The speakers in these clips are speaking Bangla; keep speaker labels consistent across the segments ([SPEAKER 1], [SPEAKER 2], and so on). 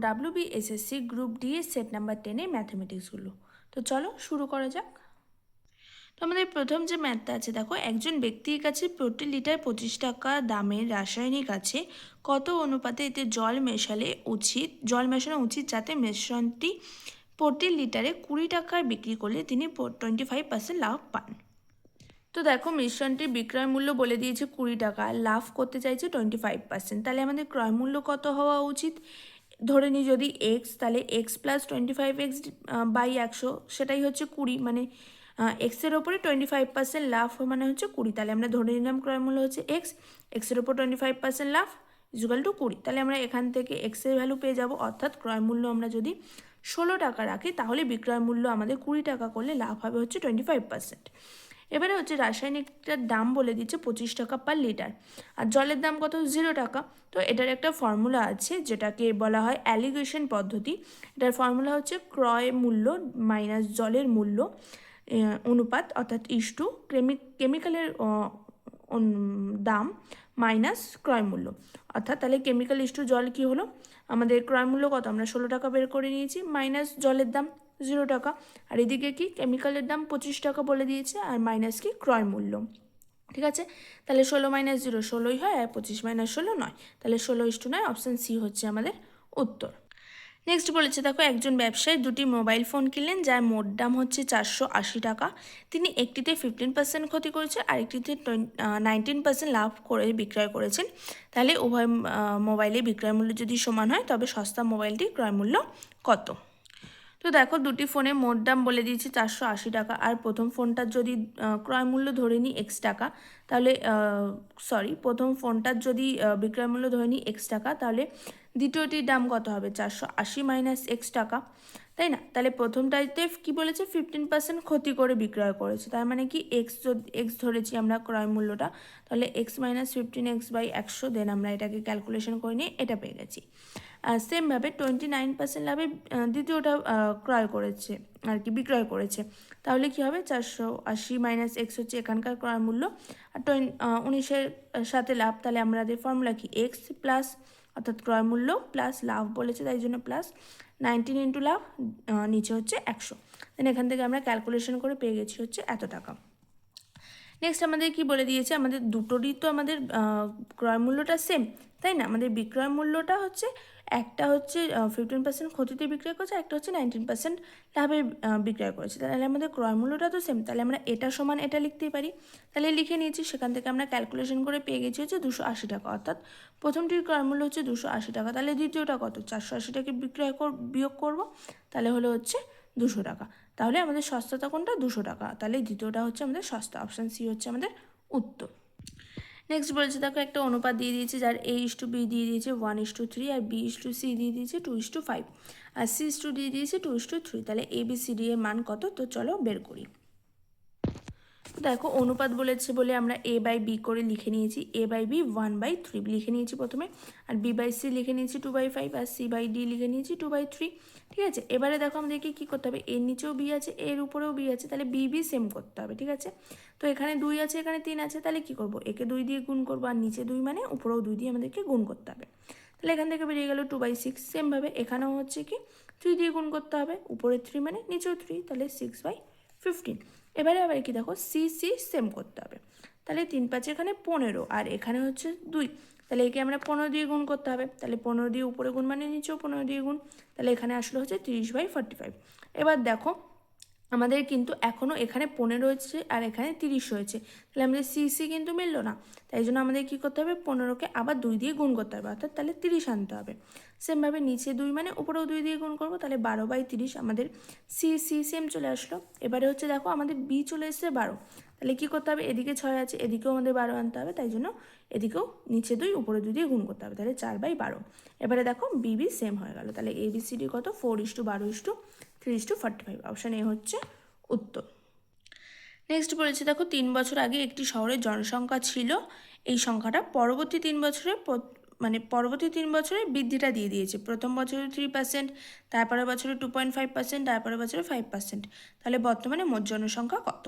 [SPEAKER 1] WBSSC গ্রুপ ডি এর সেট নাম্বার 10 এর ম্যাথমেটিক্সগুলো। তো চলো শুরু করা যাক। তো আমাদের প্রথম যে ম্যাথটা আছে দেখো, একজন ব্যক্তির কাছে প্রতি লিটার 25 টাকা দামের রাসায়নিক আছে, কত অনুপাতে এতে জল মেশানো উচিত যাতে মিশ্রণটি প্রতি লিটারে 20 টাকায় বিক্রি করলে তিনি 25% লাভ পান। তো দেখো, মিশ্রণটির বিক্রয় মূল্য বলে দিয়েছে 20 টাকা, লাভ করতে চাইছে 25%, তাহলে আমাদের ক্রয় মূল্য কত হওয়া উচিত? ধরে নিই যদি এক্স, তাহলে এক্স প্লাস 25x বাই 100, সেটাই হচ্ছে 20, মানে এক্সের ওপরে 25% লাভ মানে হচ্ছে 20, তাহলে আমরা ধরে নিলাম ক্রয় মূল্য হচ্ছে এক্সের ওপর 25% লাভ ইজুকাল টু 20, তাহলে আমরা এখান থেকে এক্সের ভ্যালু পেয়ে যাব, অর্থাৎ ক্রয় মূল্য আমরা যদি 16 টাকা রাখি তাহলে বিক্রয় মূল্য আমাদের 20 টাকা করলে লাভ হবে হচ্ছে 25%। এবারে হচ্ছে রাসায়নিকটার দাম বলে দিচ্ছে 25 টাকা পার লিটার, আর জলের দাম কত? 0 টাকা। তো এটার একটা ফর্মুলা আছে যেটাকে বলা হয় অ্যালিগেশন পদ্ধতি। এটার ফর্মুলা হচ্ছে ক্রয় মূল্য মাইনাস জলের মূল্য অনুপাত, অর্থাৎ ইস্টু কেমিক্যালের দাম মাইনাস ক্রয় মূল্য, অর্থাৎ তাহলে কেমিক্যাল ইস্টু জল কি হলো, আমাদের ক্রয় মূল্য কত? আমরা 16 টাকা বের করে নিয়েছি, মাইনাস জলের দাম 0 টাকা, আর এদিকে কি কেমিক্যালের দাম 25 টাকা বলে দিয়েছে, আর মাইনাস কি ক্রয় মূল্য। ঠিক আছে, তাহলে 16 মাইনাস 0 16ই হয়, আর 25 মাইনাস 16 9, তাহলে 16:9, অপশান সি হচ্ছে আমাদের উত্তর। নেক্সট বলেছে দেখো, একজন ব্যবসায়ী দুটি মোবাইল ফোন কিনলেন যার মোট দাম হচ্ছে 480 টাকা। তিনি একটিতে 15% ক্ষতি করেছে আর একটিতে 19% লাভ করে বিক্রয় করেছেন। তাহলে উভয় মোবাইলের বিক্রয় মূল্য যদি সমান হয় তবে সস্তা মোবাইলটির ক্রয় মূল্য কত? তো দেখো, দুটি ফোনে মোট দাম বলে দিয়েছি 480 টাকা, আর প্রথম ফোনটার যদি ক্রয় মূল্য ধরে নিই এক্স টাকা, তাহলে প্রথম ফোনটার যদি বিক্রয় মূল্য ধরে নিই এক্স টাকা, তাহলে দ্বিতীয়টির দাম কত হবে? 480 মাইনাস এক্স টাকা, তাই না? তাহলে প্রথমটাতে কি বলেছে? 15% ক্ষতি করে বিক্রয় করেছে, তার মানে কি এক্স ধরেছি আমরা ক্রয় মূল্যটা, তাহলে এক্স মাইনাস 15x বাই 100, দেন আমরা এটাকে ক্যালকুলেশন করে নিয়ে এটা পেয়ে গেছি। সেমভাবে 29% লাভে দ্বিতীয়টা ক্রয় করেছে আর কি, বিক্রয় করেছে, তাহলে কি হবে? 480 মাইনাস এক্স হচ্ছে এখানকার ক্রয় মূল্য, আর 19-এর সাথে লাভ, তাহলে আমাদের ফর্মুলা কি? এক্স প্লাস, অর্থাৎ ক্রয় মূল্য প্লাস লাভ বলেছে তাই জন্য প্লাস 19 ইন্টু লাভ, নিচে হচ্ছে 100, দেন এখান থেকে আমরা ক্যালকুলেশন করে পেয়ে গেছি হচ্ছে এত টাকা। নেক্সট আমাদের কি বলে দিয়েছে? আমাদের দুটোরই তো আমাদের ক্রয় মূল্যটা সেম, তাই না? আমাদের বিক্রয় মূল্যটা হচ্ছে, একটা হচ্ছে 15% ক্ষতিতে বিক্রয় করেছে, একটা হচ্ছে 19% লাভে বিক্রয় করেছে, তাহলে আমাদের ক্রয় মূল্যটা তো সেম, তাহলে আমরা এটা সমান এটা লিখতেই পারি, তাহলে লিখে নিয়েছি, সেখান থেকে আমরা ক্যালকুলেশন করে পেয়ে গেছি হচ্ছে 280 টাকা, অর্থাৎ প্রথমটির ক্রয় মূল্য হচ্ছে 280 টাকা, তাহলে দ্বিতীয়টা কত? 480 টাকা বিয়োগ করব, তাহলে হলো হচ্ছে 200 টাকা, তাহলে আমাদের সস্তাটা কোনটা? 200 টাকা, তাহলে দ্বিতীয়টা হচ্ছে আমাদের সস্তা, অপশান সি হচ্ছে আমাদের উত্তর। নেক্সট বলেছে দেখো, একটা অনুপাত দিয়ে দিয়েছে যার A:B দিয়ে দিয়েছে 1:3, আর B:C দিয়ে দিয়েছে 2:5, আর C:D দিয়ে দিয়েছে 2:3, তাহলে ABCD এর মান কত? তো চলো বের করি। দেখো, অনুপাত বলেছে বলে আমরা A/B করে লিখে নিয়েছি, A/B 1/3 লিখে নিয়েছি প্রথমে, আর B/C লিখে নিয়েছি 2/5, আর C/D লিখে নিয়েছি 2/3। ঠিক আছে, এবারে দেখো আমাদেরকে কী করতে হবে? এর নিচেও B আছে, এর উপরেও B আছে, তাহলে B সেম করতে হবে। ঠিক আছে, তো এখানে 2 আছে, এখানে 3 আছে, তাহলে কি করব? একে 2 দিয়ে গুণ করবো, আর নিচে 2 মানে উপরেও 2 দিয়ে আমাদেরকে গুণ করতে হবে, তাহলে এখান থেকে বেরিয়ে গেল 2/6। সেমভাবে এখানেও হচ্ছে কি 3 দিয়ে গুণ করতে হবে, উপরে 3 মানে নিচেও 3, তাহলে 6/15। এবারে আবার কি দেখো, সি সেম করতে হবে, তাহলে 3×5 এখানে 15, আর এখানে হচ্ছে 2, তাহলে একে আমরা 15 দিয়ে গুণ করতে হবে, তাহলে 15 দিয়ে উপরে গুণ মানে নিচেও 15 দিয়ে গুণ, তাহলে এখানে আসলে হচ্ছে 30/45। এবার দেখো, আমাদের কিন্তু এখনও এখানে 15 রয়েছে আর এখানে 30 রয়েছে, তাহলে আমাদের সি কিন্তু মিললো না, তাই জন্য আমাদের কী করতে হবে? 15কে আবার 2 দিয়ে গুণ করতে হবে, অর্থাৎ তাহলে 30 আনতে হবে। সেমভাবে নিচে 2 মানে উপরেও 2 দিয়ে গুণ করবো, তাহলে 12/30 আমাদের সি সেম চলে আসলো। এবারে হচ্ছে দেখো, আমাদের বি চলে এসছে 12, তাহলে কী করতে হবে? এদিকে 6 আছে, এদিকেও আমাদের 12 আনতে হবে, তাই জন্য এদিকেও নিচে 2 উপরে 2 দিয়ে গুণ করতে হবে, তাহলে 4/12। এবারে দেখো বি সেম হয়ে গেল, তাহলে ABCD কত? 4:12:3:45, অপশান এ হচ্ছে উত্তর। নেক্সট বলেছে দেখো, 3 বছর আগে একটি শহরের জনসংখ্যা ছিল, এই সংখ্যাটা পরবর্তী 3 বছরে বৃদ্ধিটা দিয়ে দিয়েছে, প্রথম বছরে 3%, তারপরের বছরে 2.5%, তারপরের বছরে 5%, তাহলে বর্তমানে মোট জনসংখ্যা কত?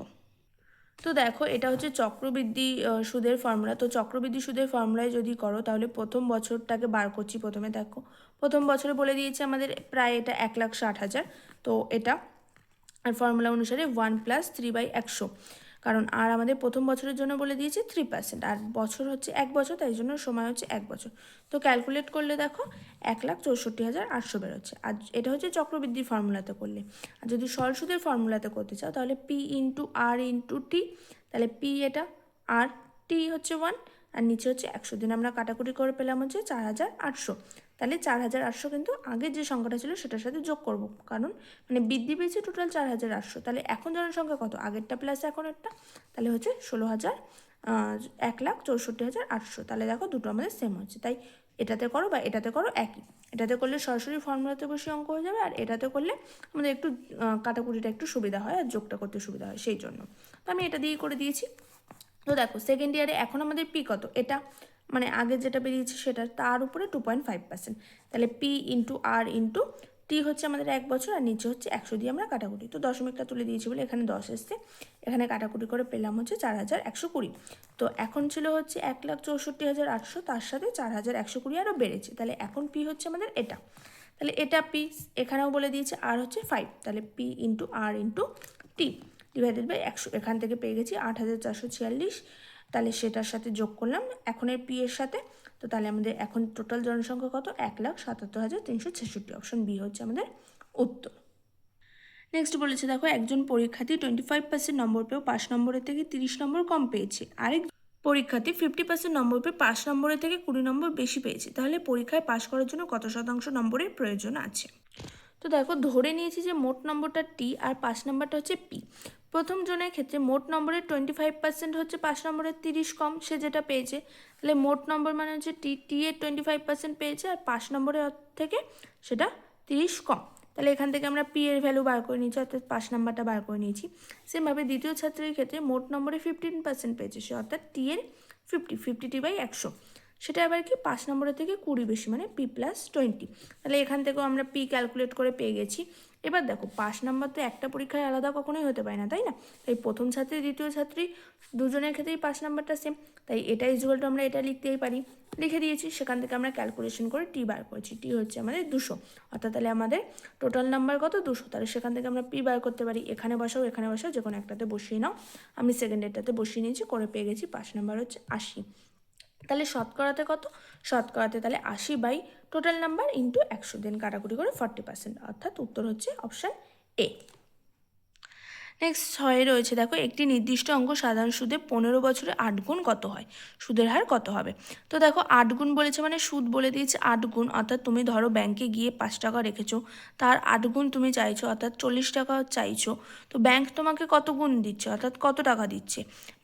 [SPEAKER 1] তো দেখো এটা হচ্ছে চক্রবৃদ্ধি সুদের ফর্মুলা। তো চক্রবৃদ্ধি সুদের ফর্মুলায় যদি করো তাহলে প্রথম বছরটাকে বার করছি। প্রথমে দেখো প্রথম বছরে বলে দিয়েছে আমাদের প্রায় এটা 1,60,000। তো এটা আর ফর্মুলা অনুসারে 1+3/100, কারণ আর আমাদের প্রথম বছরের জন্য বলে দিয়েছে 3%, আর বছর হচ্ছে 1 বছর, তাই জন্য সময় হচ্ছে 1 বছর। তো ক্যালকুলেট করলে দেখো 1,64,800 বেরোচ্ছে। আর এটা হচ্ছে চক্রবৃদ্ধির ফর্মুলাতে করলে। আর যদি সরল সুদের ফর্মুলাতে করতে চাও তাহলে P/R/T, তাহলে P এটা, আর T হচ্ছে 1, আর নিচে হচ্ছে 100। দিন আমরা কাটাকুটি করে পেলাম হচ্ছে 4,800। তাহলে 4,800 কিন্তু আগের যে সংখ্যাটা ছিল সেটার সাথে যোগ করব, কারণ মানে বৃদ্ধি পেয়েছে টোটাল 4,800। তাহলে এখন জনসংখ্যা কত, আগেরটা প্লাস এখনেরটা, তাহলে হচ্ছে 1,64,800। তাহলে দেখো দুটো আমাদের সেম হচ্ছে, তাই এটাতে করো বা এটাতে করো একই। এটাতে করলে সরাসরি ফর্মুলাতে বসে অঙ্ক হয়ে যাবে, আর এটাতে করলে আমাদের একটু কাটাকুটিটা একটু সুবিধা হয় আর যোগটা করতে সুবিধা হয়, সেই জন্য তো আমি এটা দিয়েই করে দিয়েছি। তো দেখো সেকেন্ড ইয়ারে এখন আমাদের পি কত, এটা মানে আগে যেটা বেরিয়েছে সেটা তার উপরে 2.5%। তাহলে P/R/T হচ্ছে আমাদের 1 বছর, আর নিচে হচ্ছে 100 দিয়ে আমরা কাটাকুটি, তো দশমিকটা তুলে দিয়েছি বলে এখানে 10 এসছে। এখানে কাটাকুটি করে পেলাম হচ্ছে 4,120। তো এখন ছিল হচ্ছে 1,64,800, তার সাথে 4,120 আরও বেড়েছে, তাহলে এখন পি হচ্ছে আমাদের এটা। তাহলে এটা পি, এখানেও বলে দিয়েছে আর হচ্ছে 5, তাহলে P/R/T /100। এখান থেকে পেয়ে গেছি 8,446, তাহলে সেটার সাথে যোগ করলাম এখনের পি এর সাথে। তো তাহলে আমাদের এখন টোটাল জনসংখ্যা কত, 1,77,366। অপশন বি হচ্ছে আমাদের উত্তর। নেক্সট বলেছে দেখো একজন পরীক্ষার্থী 25% নম্বর পেয়েও 5 নম্বরের থেকে 30 নম্বর কম পেয়েছে, আরেক পরীক্ষার্থী 50% নম্বর পেয়ে 5 নম্বরের থেকে 20 নম্বর বেশি পেয়েছে, তাহলে পরীক্ষায় পাশ করার জন্য কত শতাংশ নম্বরের প্রয়োজন আছে। তো দেখো ধরে নিয়েছি যে মোট নম্বরটা টি আর 5 নম্বরটা হচ্ছে পি। প্রথম জনের ক্ষেত্রে মোট নম্বরের 25% হচ্ছে 5 নম্বরের 30 কম, সে যেটা পেয়েছে। তাহলে মোট নম্বর মানে হচ্ছে টি এর 25% পেয়েছে, আর 5 নম্বরের থেকে সেটা 30 কম। তাহলে এখান থেকে আমরা পি এর ভ্যালু বার করে নিয়েছি, অর্থাৎ 5 নাম্বারটা বার করে নিয়েছি। সেমভাবে দ্বিতীয় ছাত্রের ক্ষেত্রে মোট নম্বরে 15% পেয়েছে সে, অর্থাৎ টি এর 50/100, সেটা আবার কি 5 নম্বরের থেকে 20 বেশি, মানে P+20। তাহলে এখান থেকেও আমরা পি ক্যালকুলেট করে পেয়ে গেছি। এবার দেখো 5 নম্বর তো একটা পরীক্ষায় আলাদা কখনোই হতে পারে না, তাই না? তাই প্রথম ছাত্রী দ্বিতীয় ছাত্রী দুজনের ক্ষেত্রেই 5 নাম্বারটা সেম, তাই এটা ইজুয়াল টু আমরা এটা লিখতেই পারি, লিখে দিয়েছি। সেখান থেকে আমরা ক্যালকুলেশন করে টি বার করেছি, টি হচ্ছে আমাদের 200, অর্থাৎ তাহলে আমাদের টোটাল নাম্বার কত 200। তাহলে সেখান থেকে আমরা পি বার করতে পারি, এখানে বসাও এখানে বসাও, যে কোনো একটাতে বসিয়ে নাও। আমি সেকেন্ডেরটাতে বসিয়ে নিয়েছি, করে পেয়ে গেছি 5 নাম্বার হচ্ছে 80। তাহলে শতকরাতে কত, শতকরাতে তাহলে 80 টোটাল নাম্বার ইন্টু 100, দেন কাটাকুটি করে 40%, অর্থাৎ উত্তর হচ্ছে অপশান এ। নেক্সট 6 রয়েছে দেখো একটি নির্দিষ্ট অঙ্ক সাধারণ সুদে 15 বছরে 8 গুণ কত হয়, সুদের হার কত হবে। তো দেখো 8 গুণ বলেছে মানে সুদ বলে দিয়েছে 8 গুণ, অর্থাৎ তুমি ধরো ব্যাংকে গিয়ে 5 টাকা রেখেছো, তার 8 গুণ তুমি চাইছো, অর্থাৎ 40 টাকা চাইছো। তো ব্যাংক তোমাকে কত গুণ দিচ্ছে, অর্থাৎ কত টাকা দিচ্ছে,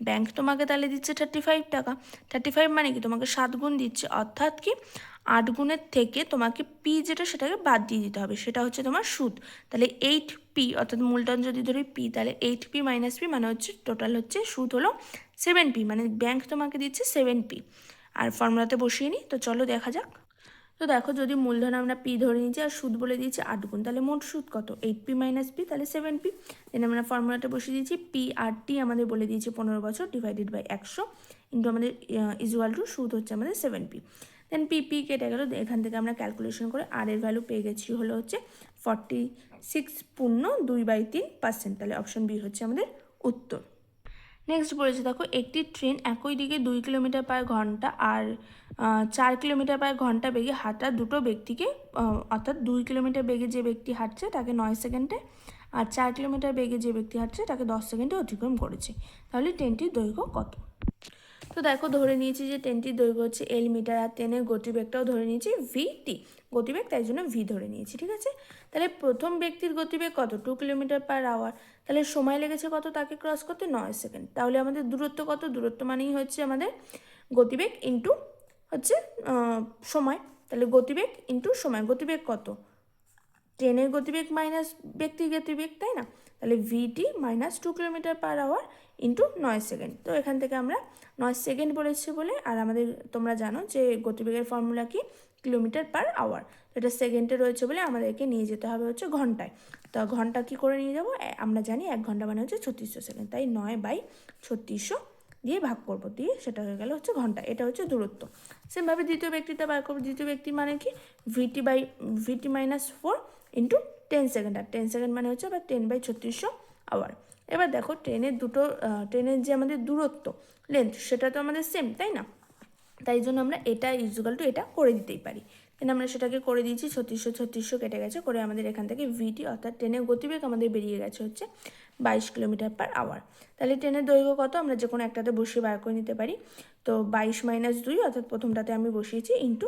[SPEAKER 1] ব্যাংক তোমাকে তাহলে দিচ্ছে 35 টাকা। 35 মানে কি তোমাকে 7 গুণ দিচ্ছে, অর্থাৎ কি 8 গুণের থেকে তোমাকে পি যেটা সেটাকে বাদ দিয়ে দিতে হবে, সেটা হচ্ছে তোমার সুদ। তাহলে 8p, অর্থাৎ মূলধন যদি ধরি পি, তাহলে 8p - p মানে হচ্ছে টোটাল হচ্ছে সুদ হলো 7p, মানে ব্যাংক তোমাকে দিচ্ছে 7p। আর ফর্মুলাতে বসিয়ে নিই, তো চলো দেখা যাক। তো দেখো যদি মূলধন আমরা পি ধরে নিয়েছি আর সুদ বলে দিয়েছি 8 গুণ, তাহলে মোট সুদ কত 8p - p, তাহলে 7p। দেন আমরা ফর্মুলাটা বসিয়ে দিয়েছি P/R/T আমাদের বলে দিয়েছি 15 বছর /100 ইন্টু আমাদের ইজুয়াল টু সুদ হচ্ছে আমাদের 7p। দেন পি কেটে গেল, এখান থেকে আমরা ক্যালকুলেশন করে আর এর ভ্যালু পেয়ে গেছি হলো হচ্ছে 46.2/3%, তাহলে অপশন বি হচ্ছে আমাদের উত্তর। নেক্সট বলেছে দেখো একটি ট্রেন একই দিকে 2 কিলোমিটার পার ঘন্টা আর 4 কিলোমিটার পার ঘন্টা বেগে হাঁটা দুটো ব্যক্তিকে, অর্থাৎ 2 কিলোমিটার বেগে যে ব্যক্তি হাঁটছে তাকে 9 সেকেন্ডে, আর 4 কিলোমিটার বেগে যে ব্যক্তি হাঁটছে তাকে 10 সেকেন্ডে অতিক্রম করেছে, তাহলে ট্রেনটির দৈর্ঘ্য কত। তো দেখো ধরে নিয়েছি যে ট্রেনটির দৈর্ঘ্য হচ্ছে এল মিটার, আর ট্রেনের গতিবেগটাও ধরে নিয়েছি VT, গতিবেগ তাই জন্য ভি ধরে নিয়েছি, ঠিক আছে। তাহলে প্রথম ব্যক্তির গতিবেগ কত 2 কিলোমিটার পার আওয়ার, তাহলে সময় লেগেছে কত তাকে ক্রস করতে 9 সেকেন্ড। তাহলে আমাদের দূরত্ব কত, দূরত্ব মানেই হচ্ছে আমাদের গতিবেগ ইন্টু হচ্ছে সময়, তাহলে গতিবেগ ইন্টু সময়, গতিবেগ কত ট্রেনের গতিবেগ মাইনাস ব্যক্তির গতিবেগ, তাই না। তাহলে VT - 2 kilometre per hour into 9 second. তো এখান থেকে আমরা 9 সেকেন্ড বলেছি বলে, আর আমাদের তোমরা জানো যে গতিবেগের ফর্মুলা কি km/h। এটা সেকেন্ডে রয়েছে বলে আমাদেরকে নিয়ে যেতে হবে হচ্ছে ঘন্টায়। তো ঘন্টা কী করে নিয়ে যাবো, আমরা জানি 1 ঘন্টা মানে হচ্ছে 3600 সেকেন্ড, তাই 9/3600 দিয়ে ভাগ করবো, দিয়ে সেটা হয়ে গেল হচ্ছে ঘন্টা। এটা হচ্ছে দূরত্ব। সেমভাবে দ্বিতীয় ব্যক্তিটা বার করবো। দ্বিতীয় ব্যক্তি মানে কি, VT - 4 ইন্টু 10 সেকেন্ড, আর 10 সেকেন্ড মানে হচ্ছে আবার 10/3600 আওয়ার। এবার দেখো ট্রেনের যে আমাদের দূরত্ব লেন্থ সেটা তো আমাদের সেম, তাই না? তাই জন্য আমরা এটা ইকুয়াল টু এটা করে দিতেই পারি। দেন আমরা সেটাকে করে দিয়েছি, 3600 কেটে গেছে, করে আমাদের এখান থেকে VT অর্থাৎ ট্রেনের গতিবেগ আমাদের বেরিয়ে গেছে হচ্ছে 22 km/h। তাহলে ট্রেনের দৈর্ঘ্য কত আমরা যে কোনো একটাতে বসিয়ে বার করে নিতে পারি। তো 22 - 2 অর্থাৎ প্রথমটাতে আমি বসিয়েছি ইন্টু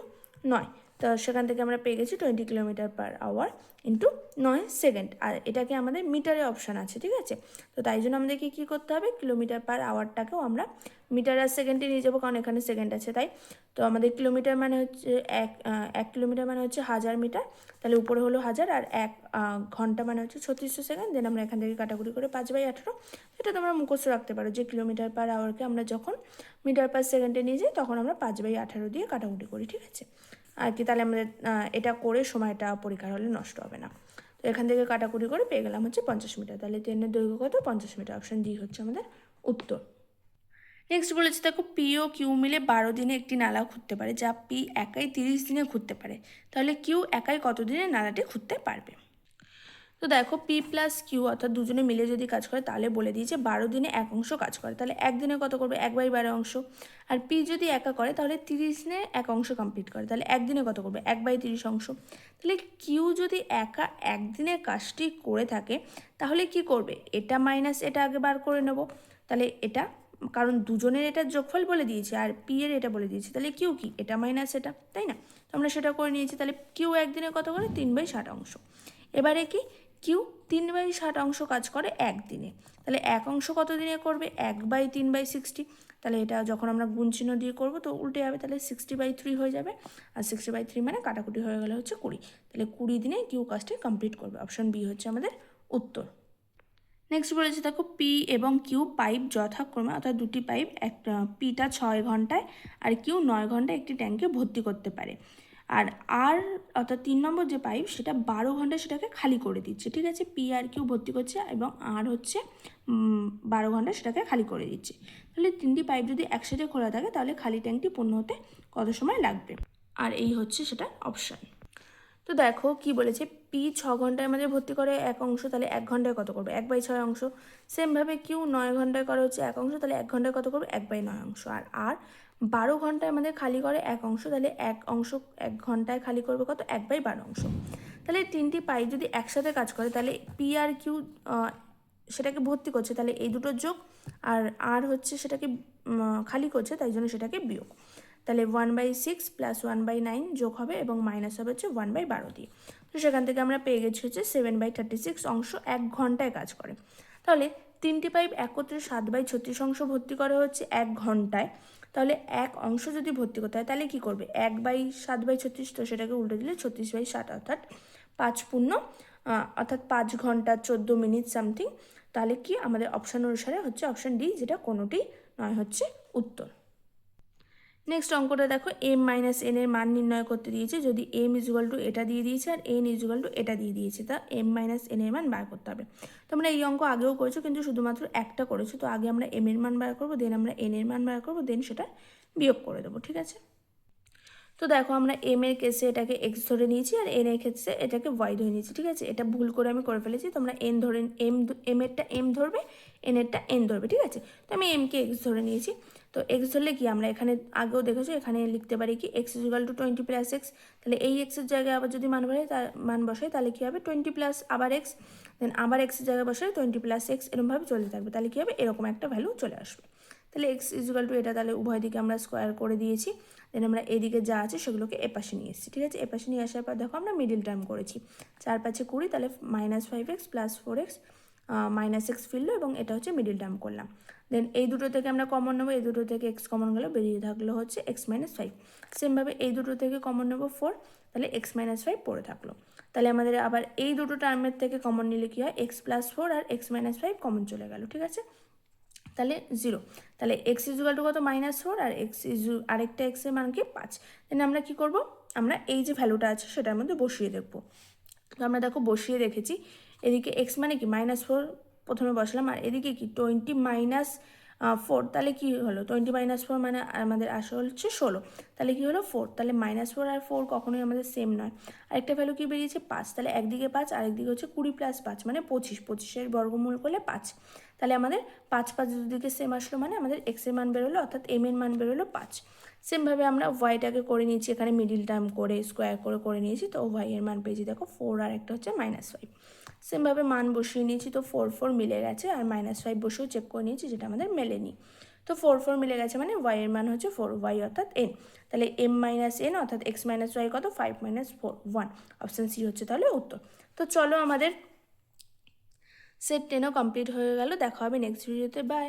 [SPEAKER 1] 9, তো সেখান থেকে আমরা পেয়ে গেছি 20 km/h ইন্টু 9 সেকেন্ড। আর এটাকে আমাদের মিটারে অপশান আছে, ঠিক আছে? তো তাই জন্য আমাদেরকে কী করতে হবে, km/hটাকেও আমরা মিটার আর সেকেন্ডে নিয়ে যাবো, কারণ এখানে সেকেন্ড আছে তাই। তো আমাদের কিলোমিটার মানে হচ্ছে 1 কিলোমিটার মানে হচ্ছে 1000 মিটার, তাহলে উপরে হলো 1000, আর 1 ঘন্টা মানে হচ্ছে 3600 সেকেন্ড। দেন আমরা এখান থেকে কাটাকুটি করে 5/18, এটা তোমরা মুখস্থ রাখতে পারো যে km/hকে আমরা যখন মিটার/সেকেন্ডে নিয়ে যাই তখন আমরা 5/18 দিয়ে কাটাকুটি করি, ঠিক আছে? আর কি, তাহলে আমাদের এটা করে সময়টা পরীক্ষার হলে নষ্ট হবে না। তো এখান থেকে কাটাকুটি করে পেয়ে গেলাম হচ্ছে 50 মিটার। তাহলে ট্রেনের দৈর্ঘ্য কত, 50 মিটার। অপশান ডি হচ্ছে আমাদের উত্তর। নেক্সট বলেছে দেখো, পি ও কিউ মিলে 12 দিনে একটি নালা খুঁড়তে পারে, যা পি একাই 30 দিনে খুঁড়তে পারে, তাহলে কিউ একাই কত দিনে নালাটি খুঁড়তে পারবে? তো দেখো, পি প্লাস কিউ অর্থাৎ দুজনে মিলে যদি কাজ করে তাহলে বলে দিয়েছে 12 দিনে 1 অংশ কাজ করে, তাহলে একদিনে কত করবে, 1/12 অংশ। আর পি যদি একা করে তাহলে 30 দিনে 1 অংশ কমপ্লিট করে, তাহলে একদিনে কত করবে, 1/30 অংশ। তাহলে কিউ যদি একা একদিনে কাজটি করে থাকে তাহলে কি করবে, এটা মাইনাস এটা আগে বার করে নেব। তাহলে এটা, কারণ দুজনের এটা যোগফল বলে দিয়েছে আর পি এর এটা বলে দিয়েছে, তাহলে কিউ কি, এটা মাইনাস এটা, তাই না? তো আমরা সেটা করে নিয়েছি। তাহলে কিউ একদিনে কত করে, 3/60 অংশ। এবারে কি, কিউ 3/60 অংশ কাজ করে একদিনে, তাহলে 1 অংশ কত দিনে করবে, 1/3/60। তাহলে এটা যখন আমরা গুণ চিহ্ন দিয়ে করবো তো উল্টে যাবে, তাহলে 60/3 হয়ে যাবে। আর 60/3 মানে কাটাকুটি হয়ে গেলে হচ্ছে 20, তাহলে 20 দিনে কিউ কাজটি কমপ্লিট করবে। অপশন বি হচ্ছে আমাদের উত্তর। নেক্সট বলেছে দেখো, পি এবং কিউ পাইপ যথাক্রমে, অর্থাৎ দুটি পাইপ, একটা পিটা 6 ঘন্টায় আর কিউ 9 ঘন্টায় একটি ট্যাঙ্কে ভর্তি করতে পারে। আর অর্থাৎ 3 নম্বর যে পাইপ সেটা 12 ঘন্টায় সেটাকে খালি করে দিচ্ছে, ঠিক আছে? পি আর কিউ ভর্তি করছে এবং আর হচ্ছে 12 ঘন্টায় সেটাকে খালি করে দিচ্ছে। তাহলে 3টি পাইপ যদি একসাথে খোলা থাকে তাহলে খালি ট্যাঙ্কটি পূর্ণ হতে কত সময় লাগবে? আর এই হচ্ছে সেটা অপশান। তো দেখো কি বলেছে, পি 6 ঘন্টায় আমাদের ভর্তি করে 1 অংশ, তাহলে 1 ঘন্টায় কত করবে, 1/6 অংশ। সেমভাবে কিউ 9 ঘন্টায় করে হচ্ছে 1 অংশ, তাহলে 1 ঘন্টায় কত করবে, 1/9 অংশ। আর 12 ঘন্টায় আমাদের খালি করে 1 অংশ, তাহলে 1 অংশ 1 ঘন্টায় খালি করবে কত, 1/12 অংশ। তাহলে 3টি পাইপ যদি একসাথে কাজ করে তাহলে পি আর কিউ সেটাকে ভর্তি করছে, তাহলে এই দুটোর যোগ, আর হচ্ছে সেটাকে খালি করছে তাই জন্য সেটাকে বিয়োগ। তাহলে 1/6 প্লাস 1/9 যোগ হবে এবং মাইনাস হবে হচ্ছে 1/12 দিয়ে। তো সেখান থেকে আমরা পেয়ে গেছি হচ্ছে 7/36 অংশ 1 ঘন্টায় কাজ করে। তাহলে 3টি পাইপ একত্রে 7/36 অংশ ভর্তি করে হচ্ছে 1 ঘন্টায়। তাহলে 1 অংশ যদি ভর্তি করতে হয় তাহলে কি করবে, 1/7/36, তো সেটাকে উল্টে দিলে 36/60 অর্থাৎ 5 পূর্ণ অর্থাৎ 5 ঘন্টা 14 মিনিট সামথিং। তাহলে কি আমাদের অপশান অনুসারে হচ্ছে অপশান ডি, যেটা কোনোটি নয় হচ্ছে উত্তর। নেক্সট অঙ্কটা দেখো, এম মাইনাস এন এর মান নির্ণয় করতে দিয়েছে, যদি এম ইজুয়াল টু এটা দিয়ে দিয়েছে আর এন ইজুয়াল টু এটা দিয়ে দিয়েছে, তা এম মাইনাস এন এর মান বার করতে হবে। তোমরা এই অঙ্ক আগেও করেছো কিন্তু শুধুমাত্র একটা করেছো, তো আগে আমরা এম এর মান বার করবো, দেন আমরা এন এর মান বার করবো, দেন সেটা বিয়োগ করে দেবো, ঠিক আছে? তো দেখো, আমরা এম এর কেসে এটাকে এক্স ধরে নিয়েছি আর এন এর ক্ষেত্রে এটাকে ওয়াই ধরে নিয়েছি, ঠিক আছে? এটা ভুল করে আমি করে ফেলেছি, তোমরা এন ধরে এম এরটা এম ধরবে, এন এরটা এন ধরবে, ঠিক আছে? তো আমি এমকে এক্স ধরে নিয়েছি। তো এক্স ধরলে কি, আমরা এখানে আগেও দেখেছো এখানে লিখতে পারি কি, এক্স ইকুয়াল টু 20 + এক্স। তাহলে এই এক্সের জায়গায় আবার যদি মান বসাই তাহলে কী হবে, 20 প্লাস আবার এক্স, দেন আবার এক্সের জায়গায় বসাই 20 + এক্স, এরকমভাবে চলতে থাকবে। তাহলে কী হবে, এরকম একটা ভ্যালু চলে আসবে। তাহলে এক্স ইকুয়াল টু এটা, তাহলে উভয় দিকে আমরা স্কোয়ার করে দিয়েছি। দেন আমরা এদিকে যা আছে সেগুলোকে এপাশে নিয়ে এসেছি, ঠিক আছে? এপাশে নিয়ে আসার পর দেখো আমরা মিডিল টার্ম করেছি, 4×5 = 20, তাহলে -5x + 4x -x ফিরলো এবং এটা হচ্ছে মিডিল টার্ম করলাম। দেন এই দুটো থেকে আমরা কমন নেবো, এই দুটো থেকে এক্স কমন গেলো, বেরিয়ে থাকলো হচ্ছে x - 5। সেমভাবে এই দুটো থেকে কমন নেবো 4, তাহলে x - 5 পড়ে থাকলো। তাহলে আমাদের আবার এই দুটো টার্মের থেকে কমন নিলে কী হয়, x + 4 আর x - 5 কমন চলে গেল, ঠিক আছে? তাহলে 0, তাহলে x ইজুয়াল টু কত, -4, আর আরেকটা x এর মান কি 5। দেন আমরা কি করব, আমরা এই যে ভ্যালুটা আছে সেটার মধ্যে বসিয়ে দেখবো। তো আমরা দেখো বসিয়ে রেখেছি, এদিকে এক্স মানে কি -4 প্রথমে বসালাম, আর এদিকে কি 20 - 4, তাহলে কি হলো 20 - 4 মানে আমাদের আসে হচ্ছে 16, তাহলে কি হলো 4, তাহলে -4 আর 4 কখনোই আমাদের সেম নয়। আরেকটা ভ্যালু কি বেরিয়েছে 5, তাহলে একদিকে 5 আরেকদিকে হচ্ছে 20 + 5 মানে 25, 25-এর বর্গমূল করলে 5, তাহলে আমাদের 5 5 দুদিকে সেম আসলো, মানে আমাদের এক্সের মান বেরোলো, অর্থাৎ এম এর মান বেরোলো 5। সেমভাবে আমরা ওয়াইটাকে করে নিয়েছি, এখানে মিডিল টার্ম করে স্কোয়ার করে নিয়েছি, তো ওয়াই এর মান পেয়েছি দেখো 4 আর একটা হচ্ছে -5। সেমভাবে মান বসিয়ে নিয়েছি, তো 4 4 মিলে গেছে, আর -5 বসেও চেক করে নিয়েছি যেটা আমাদের মেলেনি। তো 4 4 মিলে গেছে মানে ওয়াই এর মান হচ্ছে 4, ওয়াই অর্থাৎ n, তাহলে m - n অর্থাৎ x - y কত 5 - 4 1, অপশান সি হচ্ছে তাহলে উত্তর। তো চলো আমাদের সেট 10ও কমপ্লিট হয়ে গেল, দেখা হবে নেক্সট ভিডিওতে, বাই।